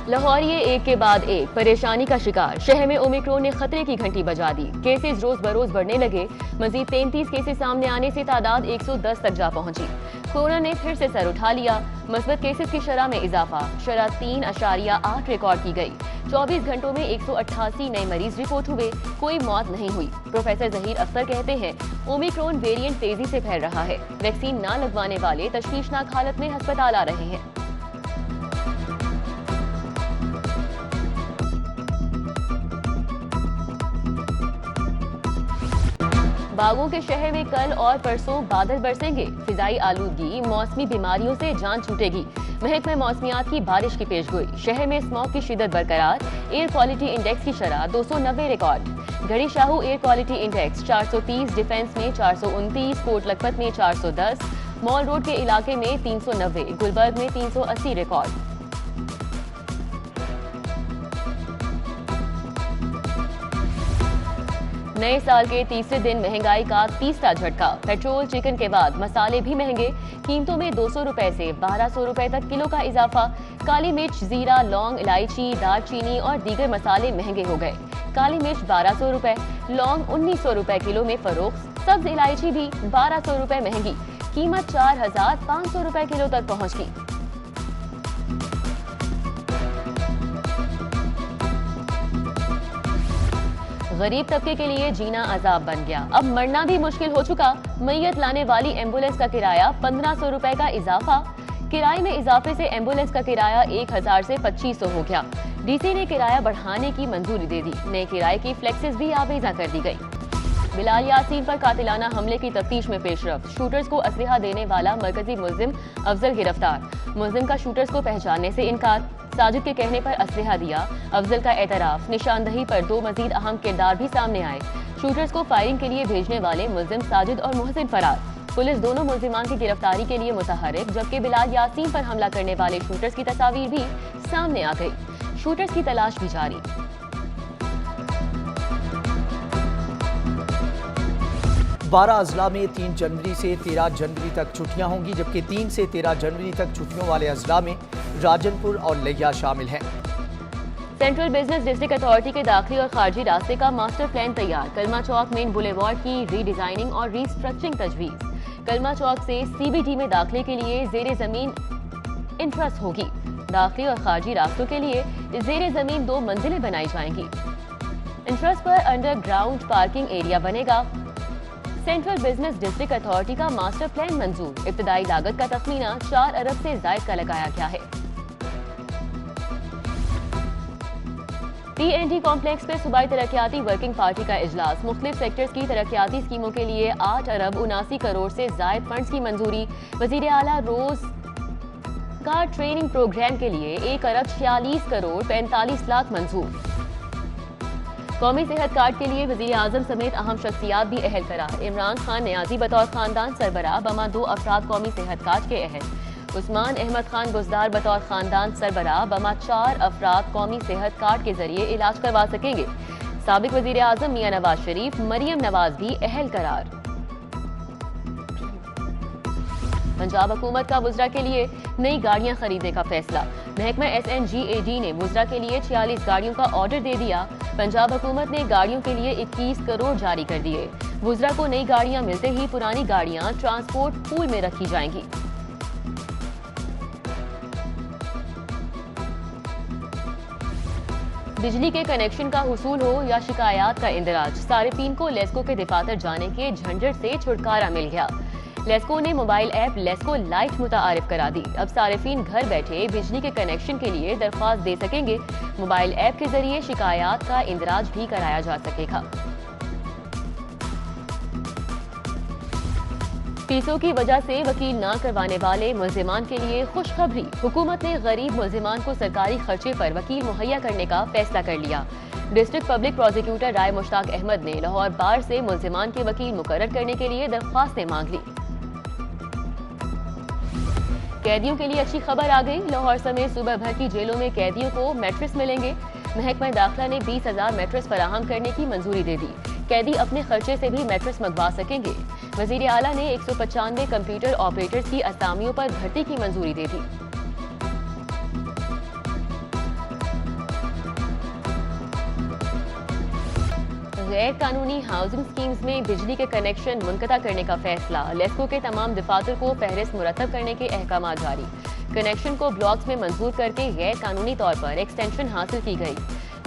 लाहौरिये एक के बाद एक परेशानी का शिकार। शहर में ओमिक्रॉन ने खतरे की घंटी बजा दी। केसेस रोज बरोज बढ़ने लगे। मजीद 33 केसेस सामने आने से तादाद 110 तक जा पहुंची। कोरोना ने फिर से सर उठा लिया। मस्बत केसेस की शरह में इजाफा। शरह 3.8 रिकॉर्ड की गई। 24 घंटों में 188 नए मरीज रिपोर्ट हुए। कोई मौत नहीं हुई। प्रोफेसर जहीर अख्तर कहते हैं ओमिक्रॉन वेरिएंट तेजी से फैल रहा है। वैक्सीन न लगवाने वाले तशवीशनाक हालत में अस्पताल आ रहे हैं। बागों के शहर में कल और परसों बादल बरसेंगे। फिजाई आलूदगी, मौसमी बीमारियों से जान छूटेगी। महकमा मौसमियात की बारिश की पेशगोई। शहर में स्मॉग की शिद्दत बरकरार। एयर क्वालिटी इंडेक्स की शरह 290 रिकॉर्ड। घड़ी Shahu air quality index 430, defence में 429, कोट लखपत में 410, मॉल रोड के इलाके में 390, गुलबर्ग में 380 रिकॉर्ड। नए साल के तीसरे दिन महंगाई का तीसरा झटका। पेट्रोल, चिकन के बाद मसाले भी महंगे। कीमतों में 200 रुपए से 1200 रुपए तक किलो का इजाफा। काली मिर्च, जीरा, लौंग, इलायची, दालचीनी और दीगर मसाले महंगे हो गए। काली मिर्च 1200 रुपए, लौंग 1900 रुपए किलो में फरोख्त। सब्ज इलायची भी 1200 रुपए महंगी। कीमत 4500 रुपए किलो तक पहुंच गई। गरीब तबके के लिए जीना अजाब बन गया। अब मरना भी मुश्किल हो चुका। मैयत लाने वाली एम्बुलेंस का किराया 1500 रुपए का इजाफा। किराए में इजाफे से एम्बुलेंस का किराया 1000 से 2500 हो गया। डीसी ने किराया बढ़ाने की मंजूरी दे दी। नए किराए की फ्लेक्सेस भी आवेजा कर दी गई। बिलाल यासीन पर कातिलाना हमले की तफ्तीश में पेशरफ। शूटर्स को असलहा देने वाला मरकजी मुल्जिम अफजल गिरफ्तार। मुल्जिम का शूटर्स को पहचानने से इनकार। साजिद के कहने पर असलहा दिया। अफजल का एतराफ। निशानदही पर 2 मजीद अहम किरदार भी सामने आए। शूटर्स को फायरिंग के लिए भेजने वाले मुल्जिम साजिद और मोहसिन फरार। पुलिस दोनों मुल्जिमान की गिरफ्तारी के लिए मुतहरिक, जबकि बिलाल यासीन पर हमला करने वाले शूटर्स की तस्वीर भी सामने आ गई। शूटर्स की तलाश भी जारी। बारह अजला में 3 जनवरी से 13 जनवरी तक छुट्टियां होंगी, जबकि 3 से 13 जनवरी तक छुट्टियों वाले अजला में राजनपुर और लिया शामिल हैं। सेंट्रल बिजनेस डिस्ट्रिक्ट अथॉरिटी के दाखिली और खारजी रास्ते का मास्टर प्लान तैयार। कलमा चौक मेन बुलेवार्ड की रीडिजाइनिंग और रीस्ट्रक्चरिंग तजवीज। कलमा चौक से सीबीडी में दाखिले के लिए जेर जमीन इंट्रेस्ट होगी। दाखिली और खारजी रास्तों के लिए जेर जमीन 2 मंजिलें बनाई जाएंगी। इंट्रेस्ट पर अंडरग्राउंड पार्किंग एरिया बनेगा। सेंट्रल बिजनेस डिस्ट्रिक्ट अथॉरिटी का मास्टर प्लान मंजूर। इब्तदाई लागत का तखमीना 4 अरब से जायद का लगाया गया है। TNT कॉम्प्लेक्स पे सूबाई तरक्याती वर्किंग पार्टी का इजलास। मुख्तलिफ सेक्टर्स की तरक्याती स्कीमों के लिए 8 अरब 79 करोड़ से जायद फंड्स की मंजूरी। वजीर आला रोजगार ट्रेनिंग प्रोग्राम के लिए 1 अरब 46 करोड़ 45 लाख मंजूर। कौमी सेहत कार्ड के लिए वजीर आजम समेत अहम शख्सियात भी अहल करार। इमरान खान न्याजी बतौर खानदान सरबराह, बमा 2 अफराद कौमी सेहत कार्ड के अहल। उस्मान अहमद खान बुजदार बतौर खानदान सरबराह, बमा 4 अफराद कौमी सेहत कार्ड के जरिए इलाज करवा सकेंगे। साबिक वजीर आजम मियां नवाज शरीफ, मरियम नवाज भी अहल करार। पंजाब हुकूमत का वुज़रा के लिए नई गाड़ियां खरीदने का फैसला। महकमा SNGAD ने वुज़रा के लिए 46 गाड़ियों का ऑर्डर दे दिया। पंजाब हुकूमत ने गाड़ियों के लिए 21 करोड़ जारी कर दिए। वुज़रा को नई गाड़ियां मिलते ही पुरानी गाड़ियां ट्रांसपोर्ट पूल में रखी जाएंगी। बिजली के कनेक्शन का हुसूल हो या शिकायत का इंदराज, सारिफीन को लेस्को के दफातर जाने के झंझट से छुटकारा मिल गया। लेस्को ने मोबाइल ऐप लेस्को लाइट मुतारिफ करा दी। अब सारिफीन घर बैठे बिजली के कनेक्शन के लिए दरख्वास्त दे सकेंगे। मोबाइल ऐप के जरिए शिकायत का इंदराज भी कराया जा सकेगा। फीसों की वजह से वकील ना करवाने वाले मुल्जिमान के लिए खुशखबरी। हुकूमत ने गरीब मुल्जिमान को सरकारी खर्चे पर वकील मुहैया करने का फैसला कर लिया। डिस्ट्रिक्ट पब्लिक प्रोसिक्यूटर राय मुश्ताक अहमद ने लाहौर बार से मुल्जिमान के वकील मुकर्रर करने के लिए दरख्वास्तें मांग ली। कैदियों के लिए अच्छी खबर आ गई। लाहौर समेत सूबा भर की जेलों में कैदियों को मैट्रेस मिलेंगे। महकमा दाखिला ने 20,000 मैट्रेस फराहम करने की मंजूरी दे दी। कैदी अपने खर्चे से भी मैट्रेस मंगवा सकेंगे। वजीर आला ने 195 कंप्यूटर ऑपरेटर्स की असामियों पर भर्ती की मंजूरी दे दी। गैर कानूनी हाउसिंग स्कीम्स में बिजली के कनेक्शन मुनक़ता करने का फैसला। लेस्को के तमाम दफातर को फहरिस्त मुरतब करने के अहकाम जारी। कनेक्शन को ब्लॉक्स में मंजूर करके गैर कानूनी तौर पर एक्सटेंशन हासिल की गई।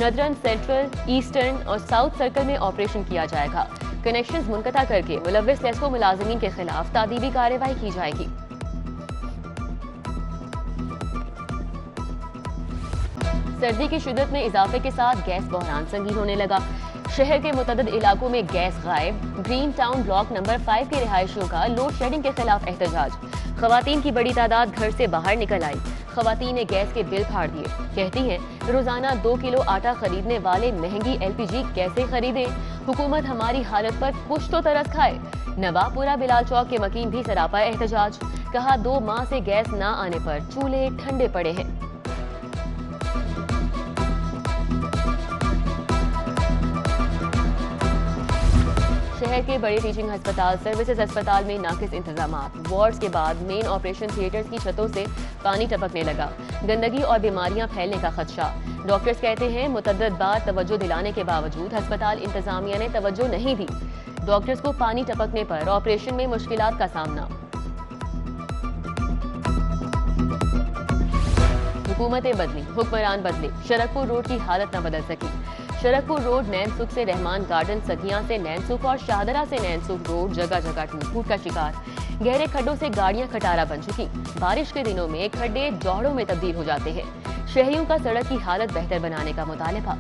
नदरन, सेंट्रल, ईस्टर्न और साउथ सर्कल में ऑपरेशन किया जाएगा। कनेक्शन मुनक़ता करके मुलव्विस लेस्को मुलाजिमीन के खिलाफ तादीबी कार्रवाई की जाएगी। सर्दी की शिद्दत में इजाफे के साथ गैस बहरान संगीन होने लगा। शहर के मुतअद्दिद इलाकों में गैस गायब। ग्रीन टाउन ब्लॉक नंबर 5 के रिहायशियों का लोड शेडिंग के खिलाफ एहतजाज। खवातीन की बड़ी तादाद घर से बाहर निकल आई। खवातीन ने गैस के बिल फाड़ दिए। कहती हैं रोजाना 2 किलो आटा खरीदने वाले महंगी LPG कैसे खरीदें? हुकूमत हमारी हालत पर कुछ तो तरस खाए। नवाबपुरा बिलाल चौक के मकीन भी सरापा एहतजाज। कहा 2 माह से गैस ना आने पर चूल्हे ठंडे पड़े हैं। शहर के बड़े टीचिंग अस्पताल सर्विसेज अस्पताल में नाकिस इंतजामात। वार्ड्स के बाद मेन ऑपरेशन थिएटर्स की छतों से पानी टपकने लगा। गंदगी और बीमारियां फैलने का खदशा। डॉक्टर्स कहते हैं मुतअद्दिद बार तवज्जो दिलाने के बावजूद अस्पताल इंतजामिया ने तवज्जो नहीं दी। डॉक्टर्स को पानी टपकने पर ऑपरेशन में मुश्किलात का सामना। हुकूमतें बदली, हुक्मरान बदले, शरकपुर रोड की हालत न बदल सकी। शरकपुर रोड नैनसुख से रहमान गार्डन, सगिया से नैनसुख और शाहदरा से नैनसुख रोड जगह जगह टूट का शिकार। गहरे खड्डों से गाड़ियां खटारा बन चुकी। बारिश के दिनों में खड्डे जौहड़ों में तब्दील हो जाते हैं। शहरियों का सड़क की हालत बेहतर बनाने का मुतालबा।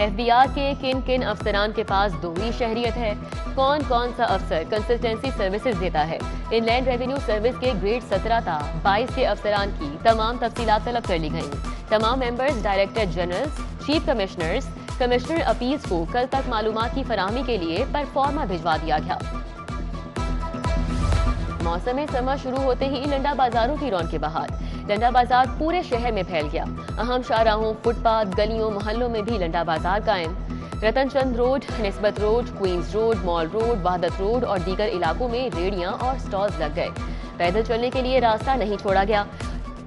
FBR के किन किन अफसरान के पास दोहरी शहरियत है? कौन कौन सा अफसर कंसल्टेंसी सर्विसेज देता है? इनलैंड रेवेन्यू सर्विस के ग्रेड 17 ता 22 के अफसरान की तमाम तफसीलात तलब कर ली गई। तमाम members, director generals, chief commissioners, commissioner appeals को कल तक मालूमात की फराहमी के लिए परफॉर्मा भिजवा दिया गया। मौसम समा शुरू होते ही लंडा बाजारों की रौनक बहार। लंडा बाजार पूरे शहर में फैल गया। अहम शाहराहों, फुटपाथ, गलियों, मोहल्लों में भी लंडा बाजार कायम। Ratanchand road, Nisbat road, queens road, mall road, Wahdat road और दीगर इलाकों में रेहड़ियां और स्टॉल्स लग गए। पैदल चलने के लिए रास्ता नहीं छोड़ा गया।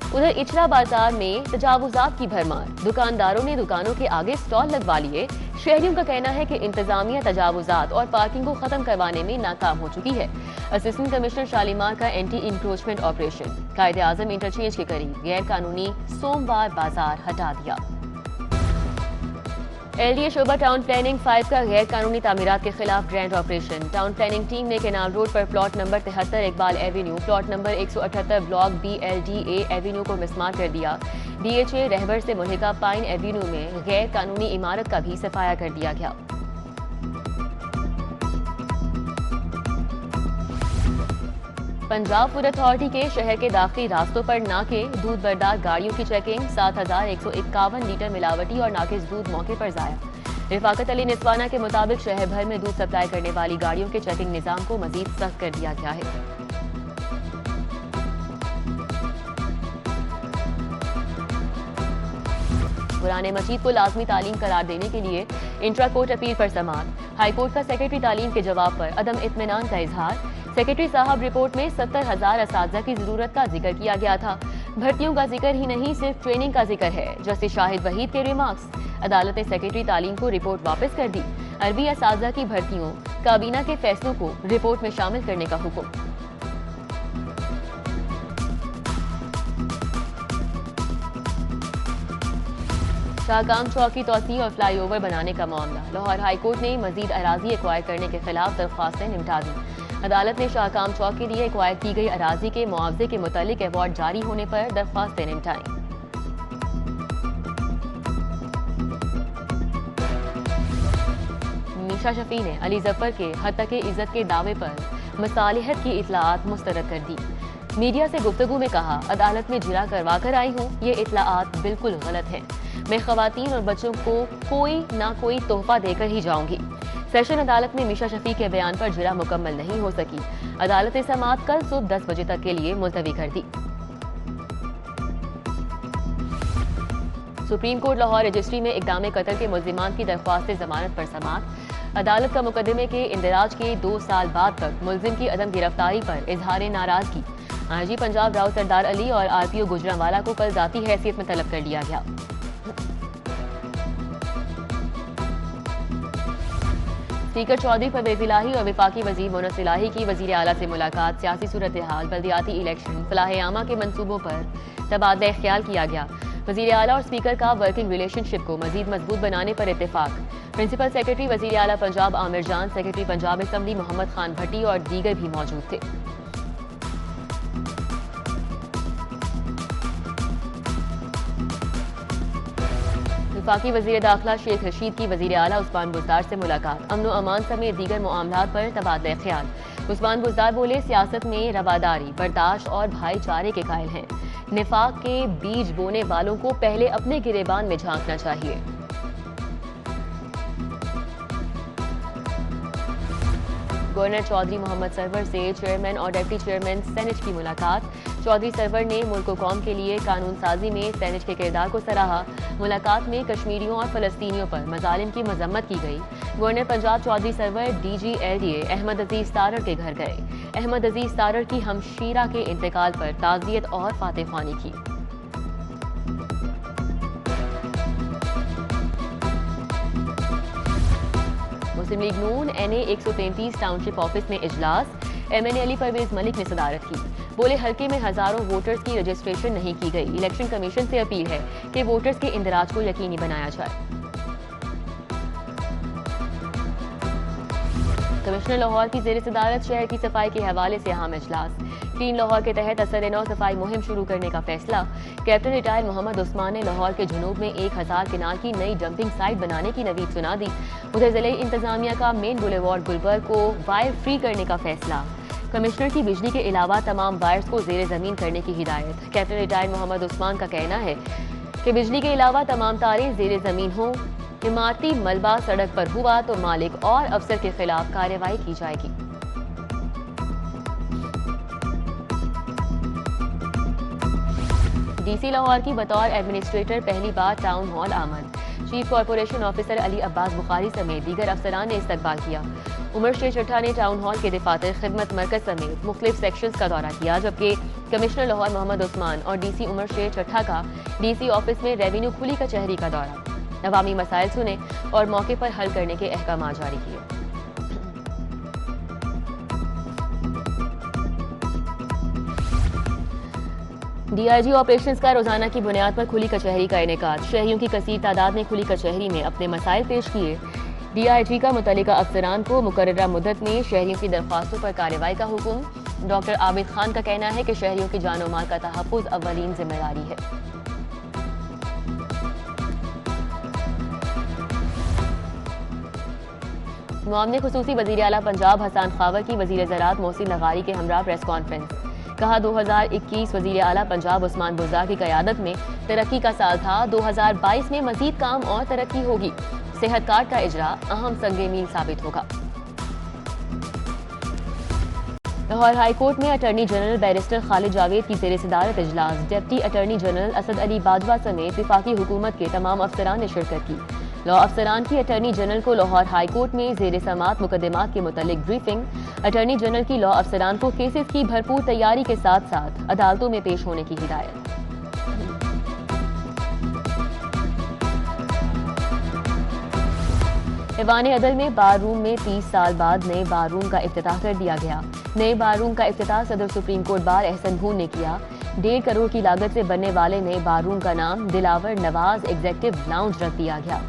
उधर इचला बाजार में तजावुजात की भरमार। दुकानदारों ने दुकानों के आगे स्टॉल लगवा लिए। शहरियों का कहना है कि इंतजामिया तजावुजात और पार्किंग को खत्म करवाने में नाकाम हो चुकी है। असिस्टेंट कमिश्नर शालीमार का एंटी इंक्रोचमेंट ऑपरेशन। कायदे आजम इंटरचेंज के करीब गैर कानूनी सोमवार बाजार हटा दिया। LDA शोबा टाउन प्लानिंग 5 का गैर कानूनी तामीरात के खिलाफ grand operation. Town planning team ने केनाल रोड पर plot number 73 Iqbal Avenue, plot number 178 block BLDA Avenue को मिसमार कर दिया। DHA रहबर से मुल्हिका पाइन एवेन्यू में गैर कानूनी इमारत का भी सफाया कर दिया गया। पंजाब फूड अथॉरिटी के शहर के दाखिली रास्तों पर नाके, दूध बरदार गाड़ियों की चेकिंग। 7151 लीटर मिलावटी और नाकिस दूध मौके पर जाया। रिफाकत अली निस्वाना के मुताबिक शहर भर में दूध सप्लाई करने वाली गाड़ियों के चेकिंग निजाम को मजीद सख्त कर दिया गया है। कुरान मजीद को लाजमी तालीम करार देने के लिए इंट्रा कोर्ट अपील पर समाअत। हाईकोर्ट का सेक्रेटरी तालीम के जवाब पर अदम इत्मीनान का इजहार। सेक्रेटरी साहब रिपोर्ट में 70,000 असातिज़ा की जरूरत का जिक्र किया गया था। भर्तियों का जिक्र ही नहीं, सिर्फ ट्रेनिंग का जिक्र है। जस्टिस शाहिद वहीद के रिमार्क्स। अदालत ने सेक्रेटरी तालीम को रिपोर्ट वापस कर दी। अरबी असातिज़ा की भर्तियों, काबीना के फैसलों को रिपोर्ट में शामिल करने का हुक्म। शाहकाम चौक की तोसी और फ्लाईओवर बनाने का मामला। लाहौर हाईकोर्ट ने मजीद अराजी एक्वायर करने के खिलाफ दरख्वास्तें निपटा दी। अदालत ने शाहकाम चौक के लिए एक्वायर की गई अराजी के मुआवजे के मुतालिक अवार्ड जारी होने पर दरख्वास्तें निपटाई। मीशा शफी ने अली जफर के हद के इज्जत के दावे पर मसालिहत की इतलाआत मुस्तरद कर दी। मीडिया से गुफ्तगू में कहा, अदालत में जिरा करवा कर आई हूँ, ये इतलाआत बिल्कुल गलत है। मैं खवातीन और बच्चों को कोई ना कोई तोहफा देकर ही जाऊंगी। सेशन अदालत में मीशा शफी के बयान पर जिरा मुकम्मल नहीं हो सकी। अदालत ने समाअत कल सुबह 10 बजे तक के लिए मुलतवी कर दी। सुप्रीम कोर्ट लाहौर रजिस्ट्री में इक़दाम कत्ल के मुल्जिमान की दरख्वास्त जमानत पर समाअत। अदालत का मुकदमे के इंदराज के 2 साल बाद तक मुल्जिम की अदम गिरफ्तारी पर इजहार नाराजगी। आईजी पंजाब राव सरदार अली और आरपीओ गुजरांवाला को कल जाती हैसियत में तलब कर लिया गया। स्पीकर चौधरी परवेज इलाही और विफाकी वजीर मोनस इलाही की वजीर आला से मुलाकात, सियासी सूरत हाल, बल्दियाती इलेक्शन, फलाह आमा के मंसूबों पर तबादला ख्याल किया गया। वजीर आला और स्पीकर का वर्किंग रिलेशनशिप को मजीद मजबूत बनाने पर इत्तेफाक। प्रिंसिपल सेक्रेटरी वजीर आला पंजाब आमिर जान, सेक्रेटरी पंजाब असम्बली मोहम्मद खान भट्टी और दीगर भी मौजूद थे। वफाकी वजीर दाखिला शेख रशीद की वजीर आला उस्मान बुज़दार से मुलाकात, अमन अमान समेत दीगर मामलात पर तबादला ख्याल। उस्मान बुज़दार बोले, सियासत में रवादारी, बर्दाश्त और भाईचारे के कायल हैं। निफाक के बीज बोने वालों को पहले अपने गिरेबान में झांकना चाहिए। गवर्नर चौधरी मोहम्मद सरवर से चेयरमैन और डिप्टी चेयरमैन सेनेट की मुलाकात। चौधरी सरवर ने मुल्क कौम के लिए कानून साजी में सेनेट के किरदार को सराहा। मुलाकात में कश्मीरियों और फलस्तीनियों पर मजालिम की मजम्मत की गई। गवर्नर पंजाब चौधरी सरवर DG-LDA अहमद अजीज तारड़ के घर गए। अहमद अजीज तारड़ की हमशीरा के इंतकाल पर ताज़ियत और फातिह ख्वानी की। मुस्लिम लीग नून NA 133 टाउनशिप ऑफिस में इजलास, MNA अली परवेज मलिक ने सदारत की। बोले, हल्के में हजारों वोटर्स की रजिस्ट्रेशन नहीं की गई। इलेक्शन कमीशन से अपील है कि वोटर्स के इंदराज को यकीनी बनाया जाए। कमिश्नर लाहौर की जेर सदारत शहर की सफाई के हवाले से अहम इजलास। क्लीन लाहौर के तहत असर-ए-नौ सफाई मुहिम शुरू करने का फैसला। कैप्टन रिटायर मोहम्मद उस्मान ने लाहौर के जुनूब में 1000 किनाल की नई डंपिंग साइट बनाने की नवीद सुना दी। उधर जिले इंतजामिया का मेन बुलेवार्ड गुलबर्ग को वायर फ्री करने का फैसला। कमिश्नर की बिजली के अलावा तमाम वायर्स को जेर जमीन करने की हिदायत। कैप्टन रिटायर मोहम्मद उस्मान का कहना है कि बिजली के अलावा तमाम तारें जेर जमीन हों। इमारती मलबा सड़क पर हुआ तो मालिक और अफसर के खिलाफ कार्रवाई की जाएगी। DC लाहौर की बतौर एडमिनिस्ट्रेटर पहली बार टाउन हॉल आमद। Chief corporation officer Ali Abbas Bukhari समेत दीगर अफसरान ने इस्तकबाल किया। उमर शेर चट्टा ने टाउन हॉल के दफातर खिदमत मरकज समेत मुख्तलिफ सेक्शंस का दौरा किया, जबकि कमिश्नर लाहौर मोहम्मद उस्मान और DC उमर शेर चट्टा का DC ऑफिस में रेवेन्यू खुली कचहरी का दौरा। अवामी मसाइल सुने और मौके पर हल करने के अहकाम जारी किए। DIG ऑपरेशंस का रोजाना की बुनियाद पर खुली कचहरी का इनेकाद। शहरियों की कसीर तादाद ने खुली कचहरी में अपने मसाइल पेश किए। DIG का मुतल्लिका अफसरान को मुकर्ररा मुद्दत में शहरियों की दरख्वास्तों पर कार्रवाई का हुक्म। डॉक्टर आबिद खान का कहना है कि शहरियों की जान और माल का तहफ्फुज अव्वलीन जिम्मेदारी है। मुआवने खुसूसी वजीर आला पंजाब हसन खावर की वजीर ज़राअत मोहसिन लगारी के हमरा प्रेस कॉन्फ्रेंस। कहा, 2021 वजीर आला पंजाब उस्मान बुज़दार की क़यादत में तरक्की का साल था। 2022 में मजीद काम और तरक्की होगी। सेहत कार्ड का इजरा अहम संगे मील साबित होगा। लाहौर हाई कोर्ट में attorney general barrister Khalid Javed की जेर सदारत इजलास। Deputy attorney general Asad Ali Bajwa समेत विफाकी हुकूमत के तमाम अफसरान ने शिरकत की। लॉ अफसरान की अटॉर्नी जनरल को लाहौर हाई कोर्ट में जेर समात मुकदमात के मुतालिक ब्रीफिंग। अटॉर्नी जनरल की लॉ अफसरान को केसेस की भरपूर तैयारी के साथ साथ अदालतों में पेश होने की हिदायत। ऐवान अदल में बार रूम में 30 साल बाद नए बार रूम का इफ्तिताह कर दिया गया। नए बार रूम का इफ्तिताह सदर सुप्रीम कोर्ट बार एहसन भून ने किया। 1.5 करोड़ की लागत से बनने वाले नए बार रूम का नाम दिलावर नवाज एग्जेक्टिव लाउंज रख दिया गया।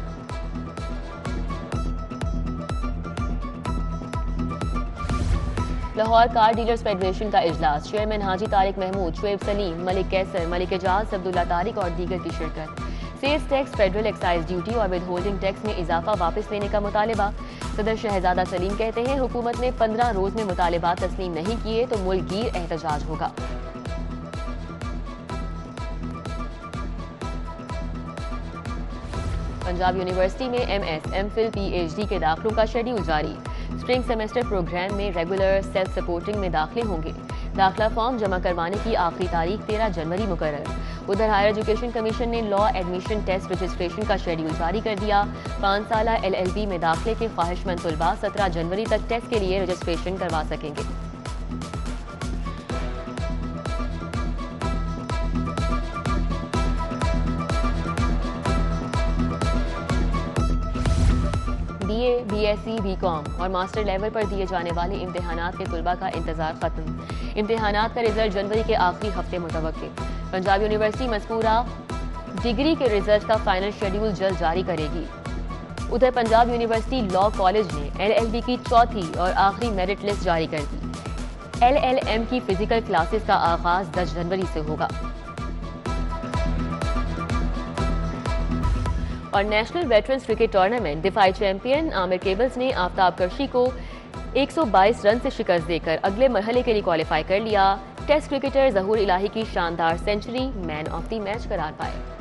लाहौर कार डीलर्स फेडरेशन का इजलास। चेयरमैन हाजी तारिक महमूद, शुएब सलीम, मलिक कैसर, मलिक एजाज, अब्दुल्ला तारिक और दीगर की शिरकत। Sales tax, federal excise duty और विद होल्डिंग टैक्स में इजाफा वापस लेने का मुतालबा। सदर शहजादा सलीम कहते हैं, हुकूमत ने 15 रोज में मुतालबात तस्लीम नहीं किए तो मुल्कगीर एहतजाज होगा। पंजाब यूनिवर्सिटी में MS, MPhil, PhD के दाखिलों का शेड्यूल जारी। स्प्रिंग सेमेस्टर प्रोग्राम में रेगुलर सेल्फ सपोर्टिंग में दाखिले होंगे। दाखिला फॉर्म जमा करवाने की आखिरी तारीख 13 जनवरी मुकर्रर। उधर हायर एजुकेशन कमीशन ने लॉ एडमिशन टेस्ट रजिस्ट्रेशन का शेड्यूल जारी कर दिया। 5 साला LLB में दाखिले के ख्वाहिशमंद तलबा 17 जनवरी तक टेस्ट के लिए रजिस्ट्रेशन करवा सकेंगे। BSc, BCom और मास्टर लेवल पर दिए जाने वाले इम्तिहानात के तुलबा का इंतजार खत्म। इम्तिहानात का रिजल्ट जनवरी के आखिरी हफ्ते मुतवक्किल। पंजाब यूनिवर्सिटी मज़कूरा डिग्री के रिजल्ट का फाइनल शेड्यूल जल्द जारी करेगी। उधर पंजाब यूनिवर्सिटी लॉ कॉलेज ने LLB की चौथी और आखिरी मेरिट लिस्ट जारी कर दी। LLM की फिजिकल क्लासेस का आगाज 10 जनवरी से होगा। और नेशनल वेटरन्स क्रिकेट टूर्नामेंट दिफाई चैंपियन आमिर केबल्स ने आफ्ताब कर्शी को 122 रन से शिकस्त देकर अगले मरहले के लिए क्वालिफाई कर लिया। टेस्ट क्रिकेटर जहूर इलाही की शानदार century man of the match करार पाए।